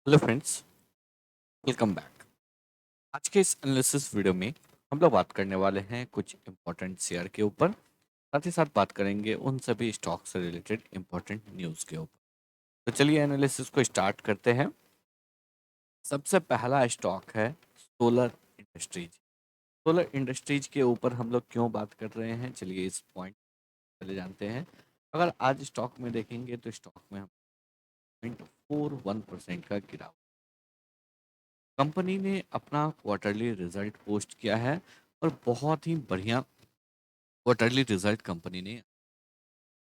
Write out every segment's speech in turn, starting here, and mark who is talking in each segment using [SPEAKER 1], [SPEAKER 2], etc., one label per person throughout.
[SPEAKER 1] Hello friends, welcome back. आज के इस एनालिसिस वीडियो में हम लोग बात करने वाले हैं कुछ इम्पोर्टेंट शेयर के ऊपर। साथ ही साथ बात करेंगे उन सभी स्टॉक से रिलेटेड इम्पोर्टेंट न्यूज़ के ऊपर। तो चलिए एनालिसिस को स्टार्ट करते हैं। सबसे पहला स्टॉक है सोलर इंडस्ट्रीज। सोलर इंडस्ट्रीज के ऊपर हम लोग क्यों बात कर रहे हैं, चलिए इस पॉइंट चले जानते हैं। अगर आज स्टॉक में देखेंगे तो स्टॉक में हम 0.41% का गिरावट। कंपनी ने अपना क्वार्टरली रिजल्ट पोस्ट किया है और बहुत ही बढ़िया क्वार्टरली रिजल्ट कंपनी ने।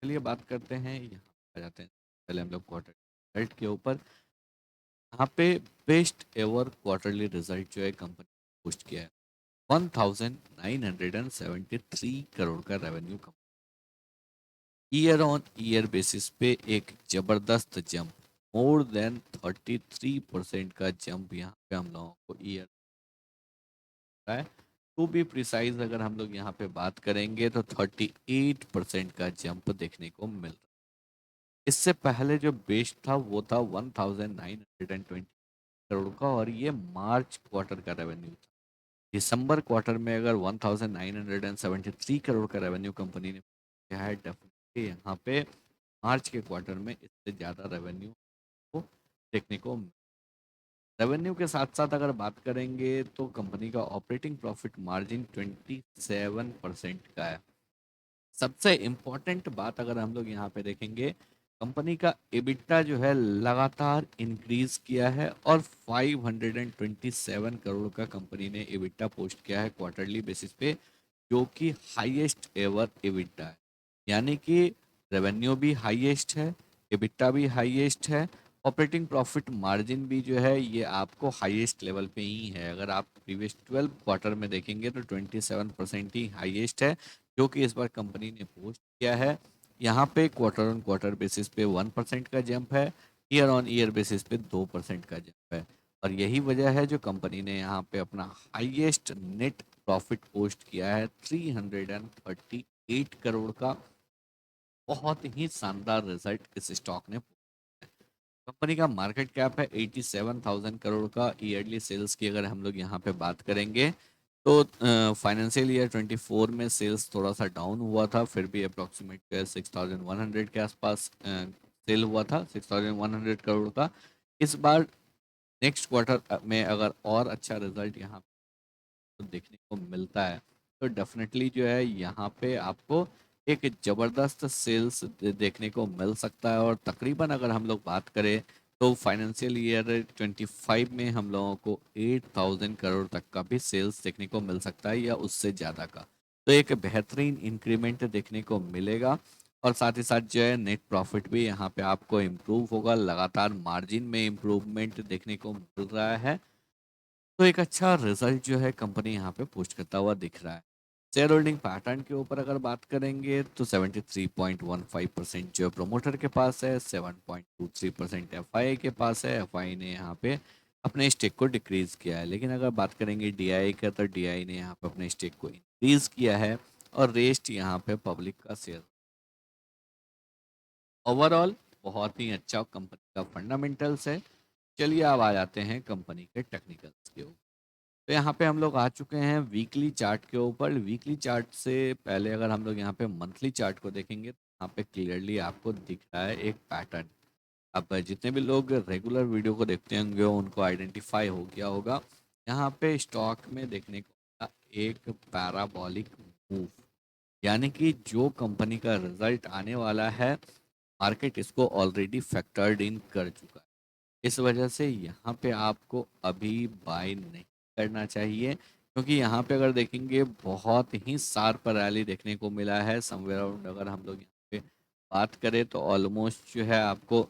[SPEAKER 1] चलिए बात करते हैं, यहाँ आ जाते हैं पहले हम लोग क्वार्टर रिजल्ट के ऊपर। यहाँ पे बेस्ट एवर क्वार्टरली रिजल्ट जो है कंपनी ने पोस्ट किया है। 1973 करोड़ का revenue. Year on year basis पे एक जबरदस्त जंप, मोर देन 33% का जंप यहाँ पे हम लोगों को ईयर है। टू बी प्रिसाइज अगर हम लोग यहाँ पे बात करेंगे तो 38% का जंप देखने को मिल रहा है। इससे पहले जो बेस था वो था 1920 करोड़ का, और ये मार्च क्वार्टर का रेवेन्यू था। दिसंबर क्वार्टर में अगर 1973 करोड़ का रेवेन्यू कंपनी ने किया है, डेफिनेटली यहाँ पे मार्च के क्वार्टर में इससे ज़्यादा रेवेन्यू को देखने को। रेवेन्यू के साथ साथ अगर बात करेंगे तो कंपनी का ऑपरेटिंग प्रॉफिट मार्जिन 27% का है। सबसे इम्पोर्टेंट बात अगर हम लोग यहाँ पे देखेंगे, कंपनी का एबिटा जो है लगातार इंक्रीज किया है और 527 करोड़ का कंपनी ने एबिटा पोस्ट किया है क्वार्टरली बेसिस पे, जो कि हाईएस्ट एवर एबिटा है। यानी कि रेवेन्यू भी हाईएस्ट है, एबिटा भी हाईएस्ट है, ऑपरेटिंग प्रॉफिट मार्जिन भी जो है ये आपको हाईएस्ट लेवल पे ही है। अगर आप प्रीवियस 12 क्वार्टर में देखेंगे तो 27% ही हाईएस्ट है, जो कि इस बार कंपनी ने पोस्ट किया है। यहाँ पे क्वार्टर ऑन क्वार्टर बेसिस पे 1% का जंप है, ईयर ऑन ईयर बेसिस पे 2% का जंप है। और यही वजह है जो कंपनी ने यहाँ पे अपना हाईएस्ट नेट प्रॉफिट पोस्ट किया है 338 करोड़ का। बहुत ही शानदार रिजल्ट इस स्टॉक ने। कंपनी का मार्केट कैप है 87,000 करोड़ का। ईयरली सेल्स की अगर हम लोग यहाँ पे बात करेंगे तो फाइनेंशियल ईयर 24 में सेल्स थोड़ा सा डाउन हुआ था, फिर भी अप्रोक्सीमेट 6,100 के आसपास सेल हुआ था, 6,100 करोड़ का। इस बार नेक्स्ट क्वार्टर में अगर और अच्छा रिजल्ट यहाँ तो देखने को मिलता है तो डेफिनेटली जो है यहाँ पे आपको एक ज़बरदस्त सेल्स देखने को मिल सकता है। और तकरीबन अगर हम लोग बात करें तो फाइनेंशियल ईयर 25 में हम लोगों को 8,000 करोड़ तक का भी सेल्स देखने को मिल सकता है या उससे ज़्यादा का। तो एक बेहतरीन इंक्रीमेंट देखने को मिलेगा। और साथ ही साथ जो है नेट प्रॉफिट भी यहाँ पे आपको इम्प्रूव होगा, लगातार मार्जिन में इम्प्रूवमेंट देखने को मिल रहा है। तो एक अच्छा रिजल्ट जो है कंपनी यहाँ पे पोस्ट करता हुआ दिख रहा है। शेयर होल्डिंग पैटर्न के ऊपर अगर बात करेंगे तो 73.15% जो प्रोमोटर के पास है, 7.23% एफआई के पास है। एफआई ने यहाँ पे अपने स्टेक को डिक्रीज किया है, लेकिन अगर बात करेंगे डीआई का तो डीआई ने यहाँ पे अपने स्टेक को इंक्रीज किया है और रेस्ट यहाँ पे पब्लिक का शेयर। ओवरऑल बहुत ही अच्छा कंपनी का फंडामेंटल्स है। चलिए अब आ जाते हैं कंपनी के टेक्निकल्स के ऊपर। तो यहाँ पे हम लोग आ चुके हैं वीकली चार्ट के ऊपर। वीकली चार्ट से पहले अगर हम लोग यहाँ पे मंथली चार्ट को देखेंगे तो यहाँ पे क्लियरली आपको दिख रहा है एक पैटर्न। अब जितने भी लोग रेगुलर वीडियो को देखते होंगे उनको आइडेंटिफाई हो गया होगा। यहाँ पे स्टॉक में देखने को मिला एक पैराबॉलिक मूव, यानी कि जो कंपनी का रिजल्ट आने वाला है मार्केट इसको ऑलरेडी फैक्टर्ड इन कर चुका है। इस वजह से यहाँ पे आपको अभी बाय नहीं करना चाहिए, क्योंकि यहाँ पे अगर देखेंगे बहुत ही शार्प रैली देखने को मिला है समवेयर अराउंड। अगर हम लोग यहाँ पे बात करें तो ऑलमोस्ट जो है आपको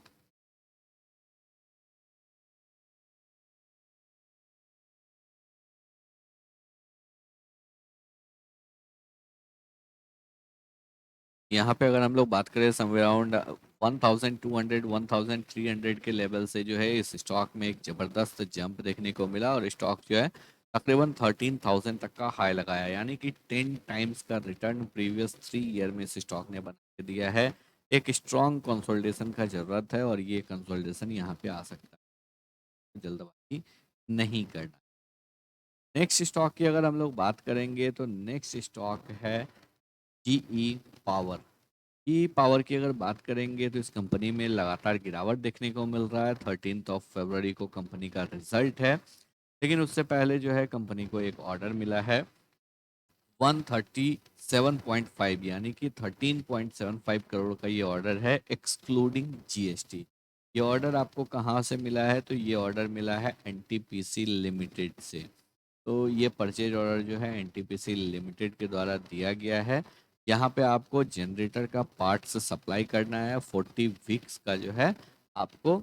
[SPEAKER 1] यहाँ पे अगर हम लोग बात करें समवेयर अराउंड 1,200 1,300 के लेवल से जो है इस स्टॉक में एक ज़बरदस्त जंप देखने को मिला और स्टॉक जो है तकरीबन 13,000 तक का हाई लगाया, यानी कि 10 टाइम्स का रिटर्न प्रीवियस 3 ईयर में इस स्टॉक ने बना के दिया है। एक स्ट्रॉन्ग कंसोलिडेशन का ज़रूरत है और ये कंसोलिडेशन यहाँ पे आ सकता है। जल्दबाजी नहीं करना। नेक्स्ट स्टॉक की अगर हम लोग बात करेंगे तो नेक्स्ट स्टॉक है जीई पावर। जीई पावर की अगर बात करेंगे तो इस कंपनी में लगातार गिरावट देखने को मिल रहा है। 13 फरवरी को कंपनी का रिजल्ट है, लेकिन उससे पहले जो है कंपनी को एक ऑर्डर मिला है 137.5 यानी कि 13.75 करोड़ का ये ऑर्डर है एक्सक्लूडिंग जीएसटी। ये ऑर्डर आपको कहाँ से मिला है? तो ये ऑर्डर मिला है एनटीपीसी लिमिटेड से। तो ये परचेज ऑर्डर जो है एनटीपीसी लिमिटेड के द्वारा दिया गया है। यहाँ पे आपको जनरेटर का पार्ट्स सप्लाई करना है। 40 वीक्स का जो है आपको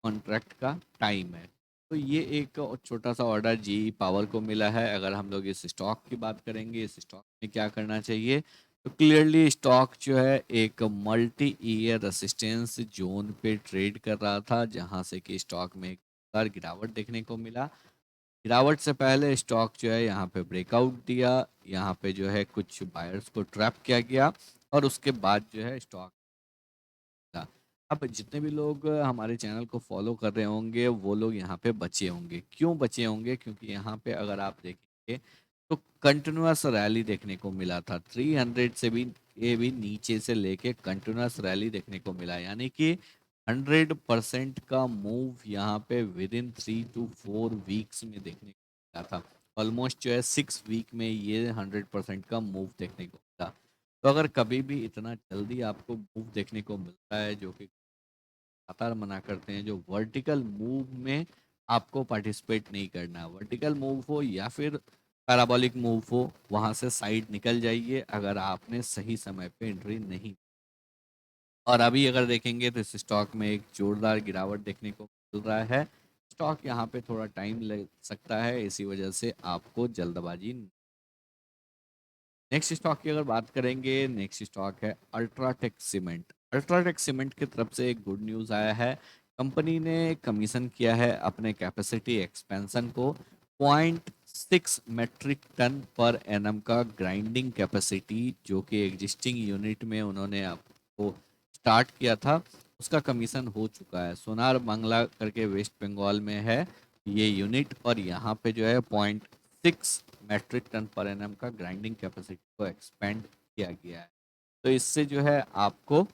[SPEAKER 1] कॉन्ट्रैक्ट का टाइम है। तो ये एक छोटा सा ऑर्डर जी पावर को मिला है। अगर हम लोग इस स्टॉक की बात करेंगे, इस स्टॉक में क्या करना चाहिए, तो क्लियरली स्टॉक जो है एक मल्टी ईयर रेसिस्टेंस जोन पे ट्रेड कर रहा था, जहां से कि स्टॉक में एक बार गिरावट देखने को मिला। गिरावट से पहले स्टॉक जो है यहाँ पे ब्रेकआउट दिया, यहाँ पे जो है कुछ बायर्स को ट्रैप किया गया और उसके बाद जो है स्टॉक था। अब जितने भी लोग हमारे चैनल को फॉलो कर रहे होंगे वो लोग यहाँ पे बचे होंगे। क्यों बचे होंगे? क्योंकि यहाँ पे अगर आप देखेंगे तो कंटिन्यूअस रैली देखने को मिला था। 300 से भी ये भी नीचे से लेके कंटिन्यूअस रैली देखने को मिला, यानी कि 100% का मूव यहाँ पे विद इन 3 to 4 वीक्स में देखने को मिला था। ऑलमोस्ट जो है 6 वीक में ये 100% का मूव देखने को मिला। तो अगर कभी भी इतना जल्दी आपको मूव देखने को मिलता है, जो कि लगातार मना करते हैं, जो वर्टिकल मूव में आपको पार्टिसिपेट नहीं करना। वर्टिकल मूव हो या फिर पैराबोलिक मूव हो, वहां से साइड निकल जाइए अगर आपने सही समय पे एंट्री नहीं। और अभी अगर देखेंगे तो इस स्टॉक में एक जोरदार गिरावट देखने को मिल रहा है। स्टॉक यहाँ पे थोड़ा टाइम लग सकता है, इसी वजह से आपको जल्दबाजी। नेक्स्ट स्टॉक की अगर बात करेंगे, नेक्स्ट स्टॉक है अल्ट्राटेक सीमेंट। अल्ट्राटेक सीमेंट की तरफ से एक गुड न्यूज़ आया है। कंपनी ने कमीशन किया है अपने कैपेसिटी एक्सपेंशन को। 0.6 मेट्रिक टन पर एनम का ग्राइंडिंग कैपेसिटी, जो कि एग्जिस्टिंग यूनिट में उन्होंने आपको स्टार्ट किया था, उसका कमीशन हो चुका है। सोनार बांग्ला करके वेस्ट बंगाल में है ये यूनिट, और यहाँ पे जो है 0.6 मेट्रिक टन पर एनम का ग्राइंडिंग कैपेसिटी को एक्सपेंड किया गया है। तो इससे जो है आपको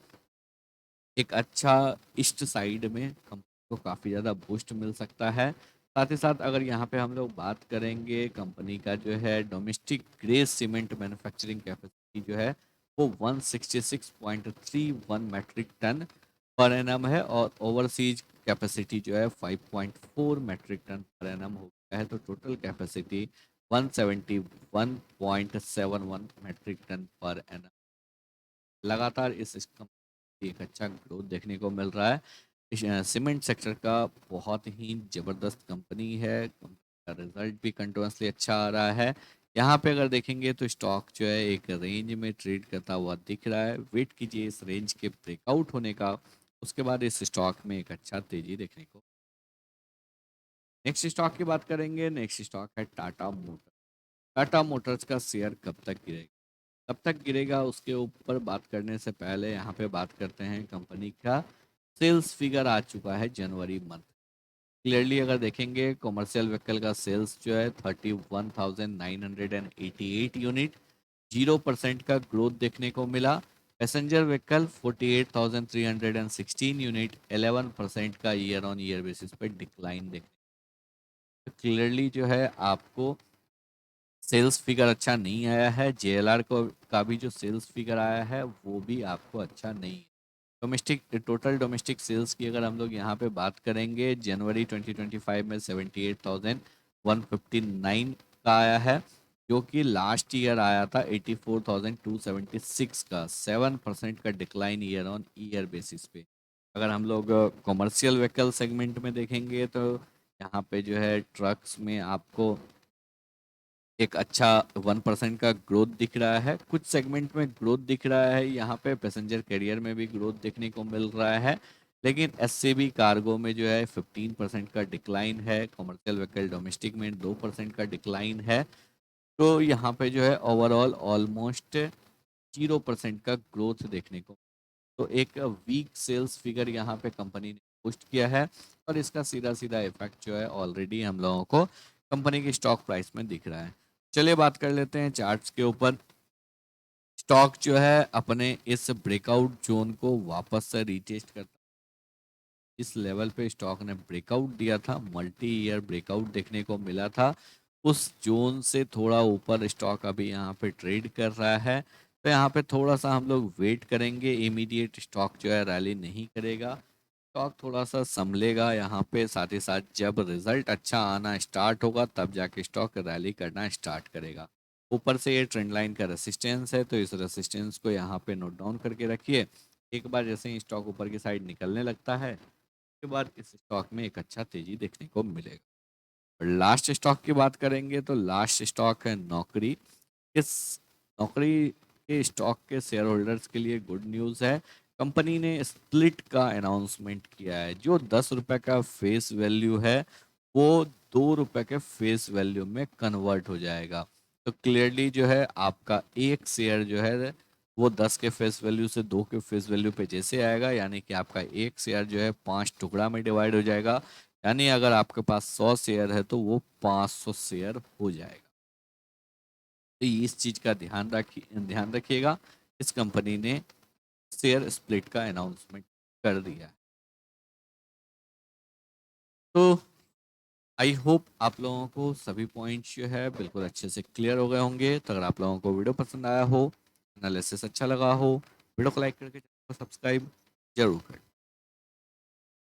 [SPEAKER 1] एक अच्छा ईस्ट साइड में कंपनी को काफ़ी ज़्यादा बूस्ट मिल सकता है। साथ ही साथ अगर यहाँ पे हम लोग बात करेंगे कंपनी का जो है domestic grey cement manufacturing capacity जो है वो 166.31 मेट्रिक टन पर एनम है, और ओवरसीज कैपेसिटी जो है 5.4 मेट्रिक टन पर एनम हो गया है। तो total capacity 171.71 metric ton per annum. लगातार इस कंपनी एक अच्छा ग्रोथ देखने को मिल रहा है। सीमेंट सेक्टर का बहुत ही ज़बरदस्त कंपनी है। कंपनी का रिजल्ट भी कंटिन्यूसली अच्छा आ रहा है। यहाँ पे अगर देखेंगे तो स्टॉक जो है एक रेंज में ट्रेड करता हुआ दिख रहा है। वेट कीजिए इस रेंज के ब्रेकआउट होने का, उसके बाद इस स्टॉक में एक अच्छा तेजी देखने को। नेक्स्ट स्टॉक की बात करेंगे, नेक्स्ट स्टॉक है टाटा मोटर। टाटा मोटर्स का शेयर कब तक गिरेगा? कब तक गिरेगा उसके ऊपर बात करने से पहले यहाँ पे बात करते हैं कंपनी का सेल्स फिगर आ चुका है जनवरी मंथ। क्लियरली अगर देखेंगे कॉमर्शियल व्हीकल का सेल्स जो है 31,988 यूनिट, 0% का ग्रोथ देखने को मिला। पैसेंजर व्हीकल 48,316 यूनिट, 11% का ईयर ऑन ईयर बेसिस पे डिक्लाइन देखने। क्लियरली जो है आपको सेल्स फिगर अच्छा नहीं आया है। जेएलआर को का भी जो सेल्स फिगर आया है वो भी आपको अच्छा नहीं है। डोमेस्टिक टोटल डोमेस्टिक सेल्स की अगर हम लोग यहाँ पे बात करेंगे, जनवरी 2025 में 78,159 का आया है, जो कि लास्ट ईयर आया था 84,276 का। 7% का decline year on year basis पे। अगर हम लोग कॉमर्शियल व्हीकल सेगमेंट में देखेंगे तो यहाँ पे जो है ट्रक्स में आपको एक अच्छा 1% का ग्रोथ दिख रहा है। कुछ सेगमेंट में ग्रोथ दिख रहा है, यहाँ पे पैसेंजर कैरियर में भी ग्रोथ देखने को मिल रहा है। लेकिन एससीबी कार्गो में जो है 15% का डिक्लाइन है। कमर्शियल व्हीकल डोमेस्टिक में 2% का डिक्लाइन है। तो यहाँ पे जो है ओवरऑल ऑलमोस्ट 0% का ग्रोथ देखने को। तो एक वीक सेल्स फिगर यहाँ पे कंपनी ने पोस्ट किया है और इसका सीधा सीधा इफेक्ट जो है ऑलरेडी हम लोगों को कंपनी की स्टॉक प्राइस में दिख रहा है। चलिए बात कर लेते हैं चार्ट्स के ऊपर। स्टॉक जो है अपने इस ब्रेकआउट जोन को वापस से रीटेस्ट करता, इस लेवल पे स्टॉक ने ब्रेकआउट दिया था, मल्टी ईयर ब्रेकआउट देखने को मिला था। उस जोन से थोड़ा ऊपर स्टॉक अभी यहाँ पे ट्रेड कर रहा है, तो यहाँ पे थोड़ा सा हम लोग वेट करेंगे। इमीडिएट स्टॉक जो है रैली नहीं करेगा, स्टॉक थोड़ा सा संभलेगा यहाँ पे। साथ ही साथ जब रिजल्ट अच्छा आना स्टार्ट होगा तब जाके स्टॉक रैली करना स्टार्ट करेगा। ऊपर से ये ट्रेंड लाइन का रेसिस्टेंस है, तो इस रेसिस्टेंस को यहाँ पे नोट डाउन करके रखिए। एक बार जैसे ही स्टॉक ऊपर की साइड निकलने लगता है के बाद इस स्टॉक में एक अच्छा तेजी देखने को मिलेगा। और लास्ट स्टॉक की बात करेंगे तो लास्ट स्टॉक है नौकरी। इस नौकरी के स्टॉक के शेयर होल्डर्स के लिए गुड न्यूज़ है। कंपनी ने स्प्लिट का अनाउंसमेंट किया है। जो 10 रुपए का फेस वैल्यू है वो 2 रुपए के फेस वैल्यू में कन्वर्ट हो जाएगा। तो क्लियरली जो है आपका एक शेयर जो है वो 10 के फेस वैल्यू से 2 के फेस वैल्यू पे जैसे आएगा, यानी कि आपका एक शेयर जो है 5 टुकड़ा में डिवाइड हो जाएगा। यानी अगर आपके पास 100 शेयर है तो वो 500 शेयर हो जाएगा। तो इस चीज का ध्यान रखिएगा। इस कंपनी ने शेयर स्प्लिट का अनाउंसमेंट कर दिया है। तो आई होप आप लोगों को सभी पॉइंट्स जो है बिल्कुल अच्छे से क्लियर हो गए होंगे। तो अगर आप लोगों को वीडियो पसंद आया हो, एनालिसिस अच्छा लगा हो, वीडियो को लाइक करके चैनल को सब्सक्राइब जरूर करें।